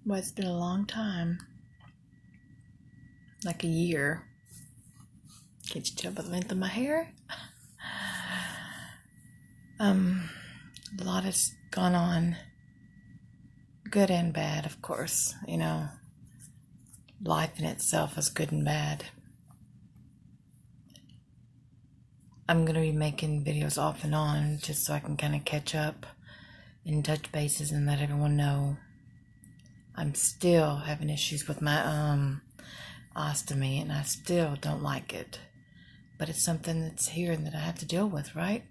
Well, it's been a long time. Like a year. Can't you tell by the length of my hair? A lot has gone on. Good and bad, of course. Life in itself is good and bad. I'm going to be making videos off and on just so I can kind of catch up and touch bases and let everyone know I'm still having issues with my ostomy, and I still don't like it. But it's something that's here and that I have to deal with, right?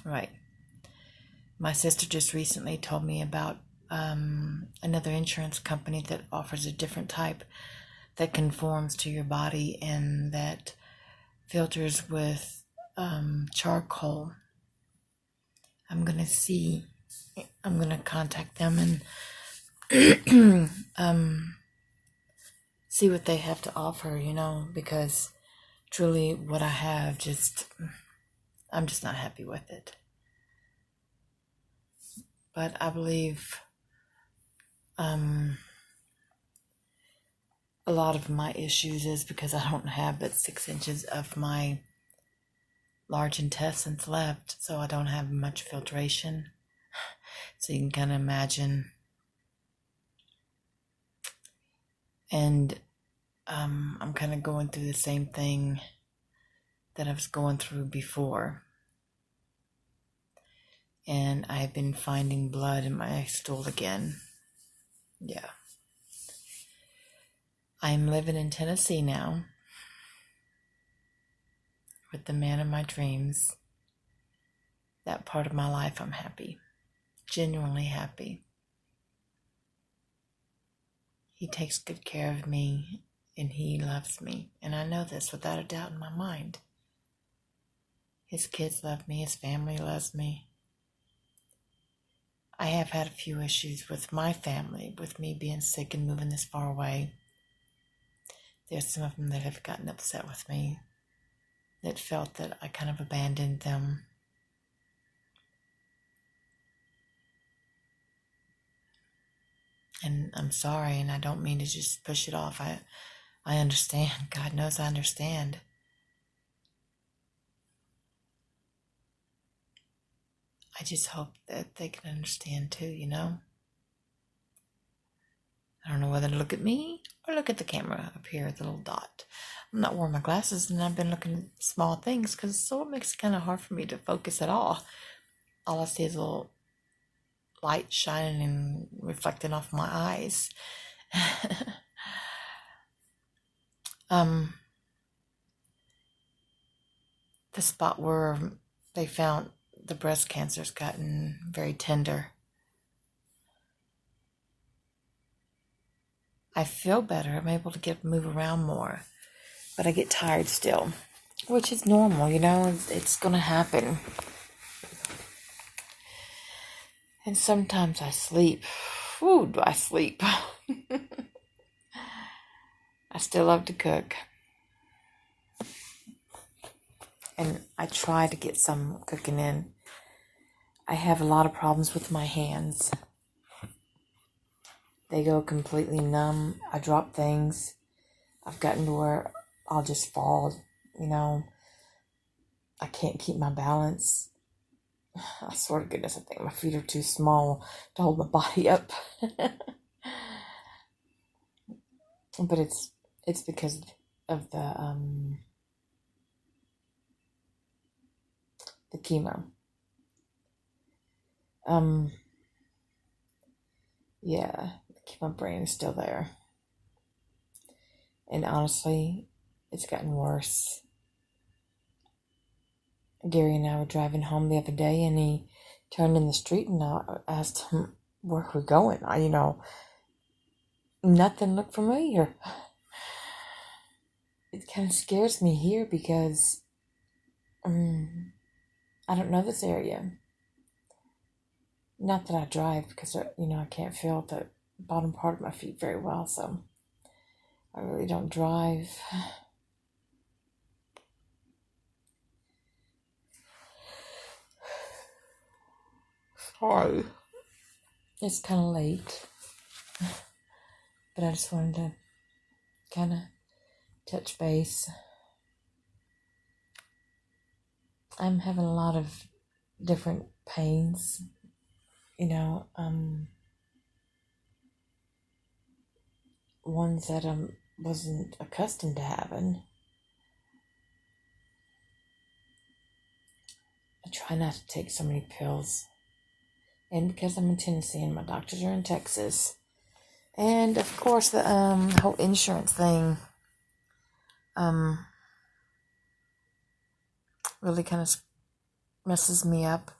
Right. My sister just recently told me about another insurance company that offers a different type that conforms to your body and that filters with charcoal. I'm going to contact them and see what they have to offer, because truly what I have I'm just not happy with it. But I believe a lot of my issues is because I don't have but 6 inches of my large intestines left, so I don't have much filtration. So you can kind of imagine. And I'm kind of going through the same thing that I was going through before. And I've been finding blood in my stool again. Yeah. I'm living in Tennessee now with the man of my dreams. That part of my life, I'm happy. Genuinely happy. He takes good care of me and he loves me. And I know this without a doubt in my mind. His kids love me. His family loves me. I have had a few issues with my family, with me being sick and moving this far away. There's some of them that have gotten upset with me, that felt that I kind of abandoned them. And I'm sorry, and I don't mean to just push it off. I understand. God knows I understand. I just hope that they can understand too, I don't know whether to look at me or look at the camera up here, the little dot. I'm not wearing my glasses and I've been looking at small things so it makes it kind of hard for me to focus at all. All I see is a little light shining and reflecting off my eyes. The spot where they found the breast cancer's gotten very tender. I feel better. I'm able to move around more, but I get tired still, which is normal, it's gonna happen. And sometimes I sleep. Ooh, do I sleep? I still love to cook. And I try to get some cooking in. I have a lot of problems with my hands. They go completely numb. I drop things. I've gotten to where I'll just fall, I can't keep my balance. I swear to goodness, I think my feet are too small to hold my body up. But it's because of the chemo. Yeah, my brain is still there. And honestly, it's gotten worse. Gary and I were driving home the other day, and he turned in the street, and I asked him where we're going. Nothing looked familiar. It kind of scares me here because I don't know this area. Not that I drive because, I can't feel the bottom part of my feet very well, so I really don't drive. Sorry. It's kind of late. But I just wanted to kind of touch base. I'm having a lot of different pains, ones that I wasn't accustomed to having. I try not to take so many pills. And because I'm in Tennessee and my doctors are in Texas. And of course the whole insurance thing really kind of messes me up.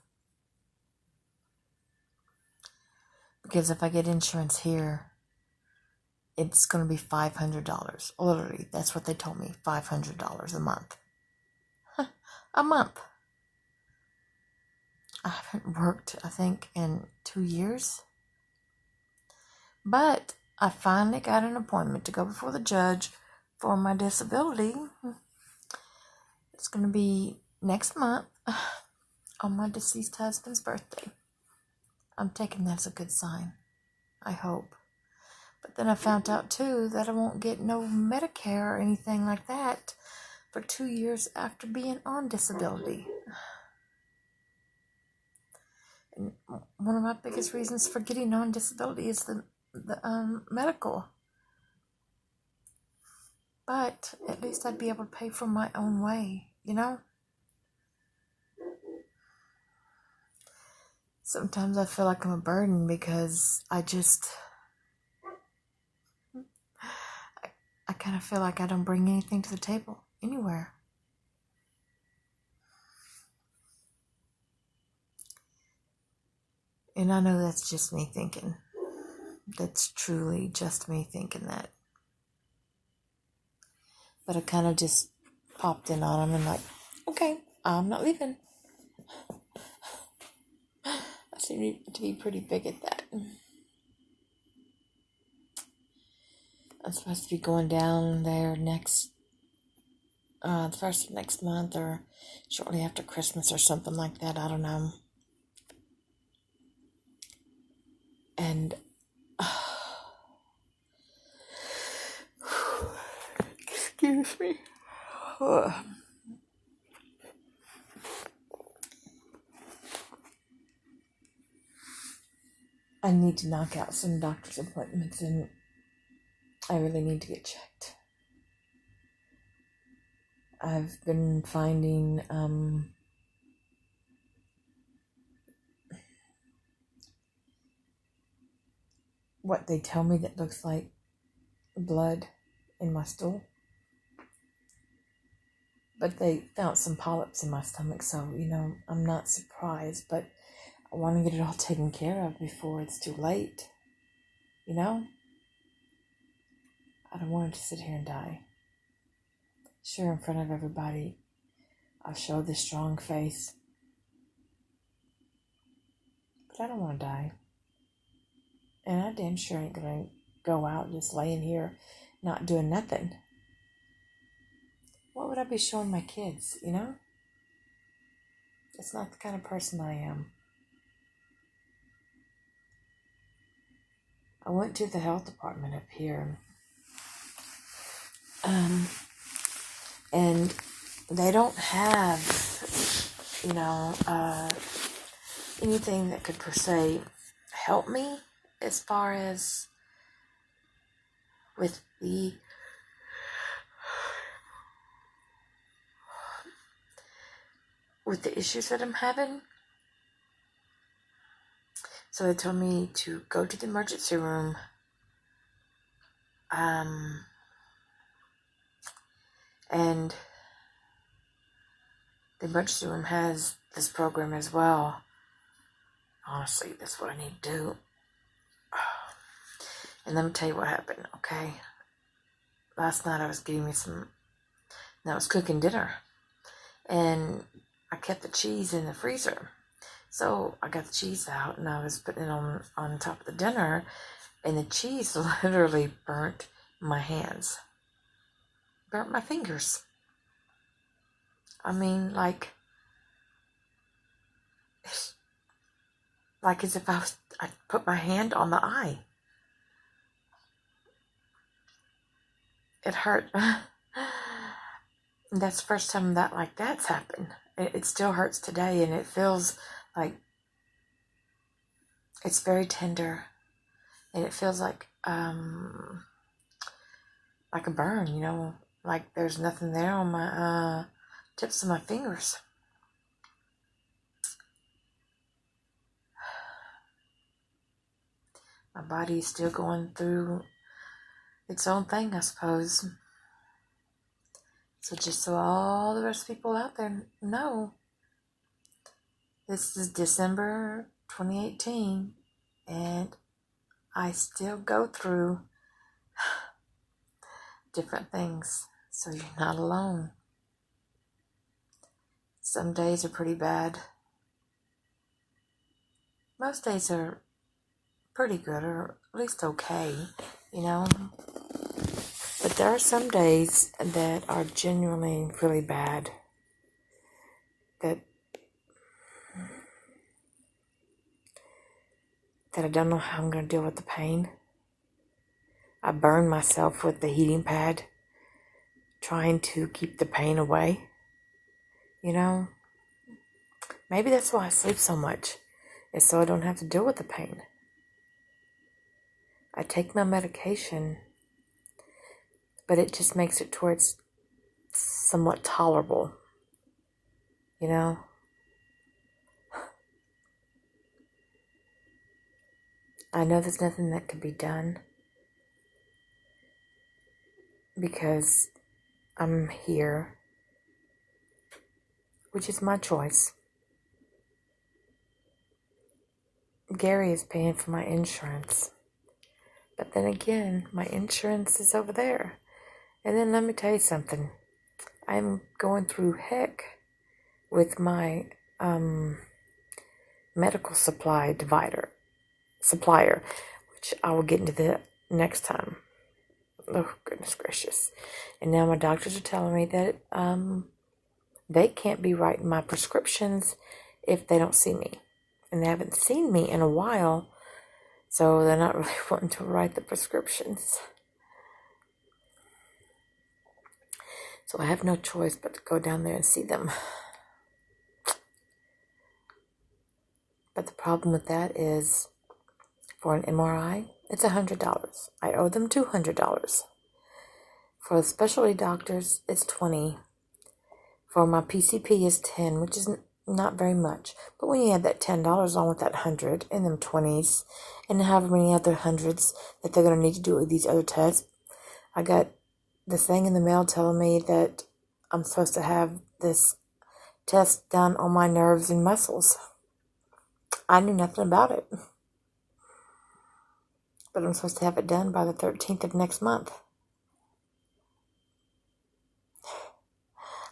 Because if I get insurance here, it's going to be $500. Literally, that's what they told me, $500 a month. A month. I haven't worked, I think, in 2 years. But I finally got an appointment to go before the judge for my disability. It's going to be next month on my deceased husband's birthday. I'm taking that as a good sign, I hope. But then I found out, too, that I won't get no Medicare or anything like that for 2 years after being on disability. And one of my biggest reasons for getting on disability is the medical. But at least I'd be able to pay for my own way, Sometimes I feel like I'm a burden because I kind of feel like I don't bring anything to the table anywhere. And I know that's just me thinking. That's truly just me thinking that. But I kind of just popped in on him and like, okay, I'm not leaving. I seem to be pretty big at that. I'm supposed to be going down there the first of next month or shortly after Christmas or something like that. I don't know. And excuse me. I need to knock out some doctor's appointments and I really need to get checked. I've been finding what they tell me that looks like blood in my stool. But they found some polyps in my stomach, so, I'm not surprised, but I want to get it all taken care of before it's too late. I don't want to sit here and die. Sure, in front of everybody, I'll show this strong face. But I don't want to die. And I damn sure ain't going to go out just laying here not doing nothing. What would I be showing my kids, It's not the kind of person I am. I went to the health department up here. And they don't have, anything that could per se help me as far as with the issues that I'm having. So they told me to go to the emergency room. And the emergency room has this program as well. Honestly, that's what I need to do. And let me tell you what happened, okay? Last night I was cooking dinner. And I kept the cheese in the freezer. So I got the cheese out and I was putting it on top of the dinner. And the cheese literally burnt my hands. Burnt my fingers. I mean, like as if I put my hand on the eye. it hurt. That's the first time that's happened. It still hurts today, and it feels like it's very tender, and it feels like a burn, like there's nothing there on my tips of my fingers. My body is still going through its own thing, I suppose. So just so all the rest of the people out there know, this is December 2018, and I still go through different things, so you're not alone. Some days are pretty bad. Most days are pretty good, or at least okay, But there are some days that are genuinely really bad, that I don't know how I'm going to deal with the pain. I burn myself with the heating pad, trying to keep the pain away. Maybe that's why I sleep so much, is so I don't have to deal with the pain. I take my medication, but it just makes it towards somewhat tolerable, I know there's nothing that can be done because I'm here, which is my choice. Gary is paying for my insurance, but then again, my insurance is over there. And then let me tell you something. I'm going through heck with my medical supplier, which I will get into the next time. Oh, goodness gracious. And now my doctors are telling me that they can't be writing my prescriptions if they don't see me. And they haven't seen me in a while, so they're not really wanting to write the prescriptions. So I have no choice but to go down there and see them. But the problem with that is, for an MRI, it's $100. I owe them $200. For the specialty doctors, it's $20. For my PCP is $10, which is not very much. But when you add that $10 on with that $100 and them $20s, and however many other hundreds that they're going to need to do with these other tests, I got this thing in the mail telling me that I'm supposed to have this test done on my nerves and muscles. I knew nothing about it. But I'm supposed to have it done by the 13th of next month.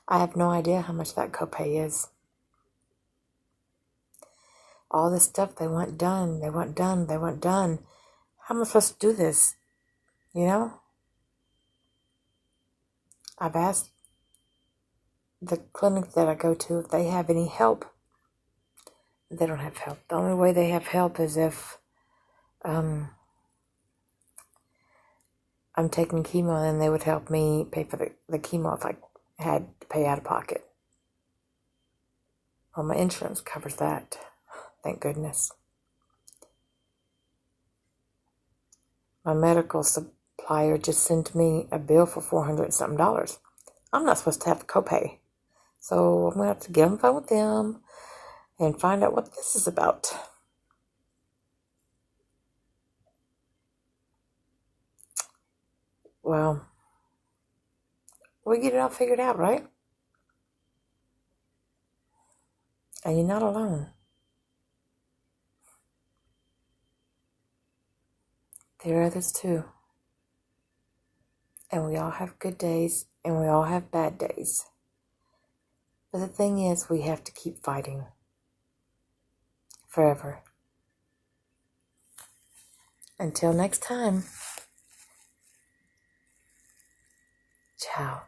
I have no idea how much that copay is. All this stuff they want done. How am I supposed to do this? I've asked the clinic that I go to if they have any help. They don't have help. The only way they have help is if I'm taking chemo, and they would help me pay for the chemo if I had to pay out of pocket. Well, my insurance covers that. Thank goodness. My medical supplier just sent me a bill for $400 and something. I'm not supposed to have the copay. So I'm going to have to get on the phone with them and find out what this is about. Well, we get it all figured out, right? And you're not alone. There are others too. And we all have good days, and we all have bad days. But the thing is, we have to keep fighting. Forever. Until next time. Ciao.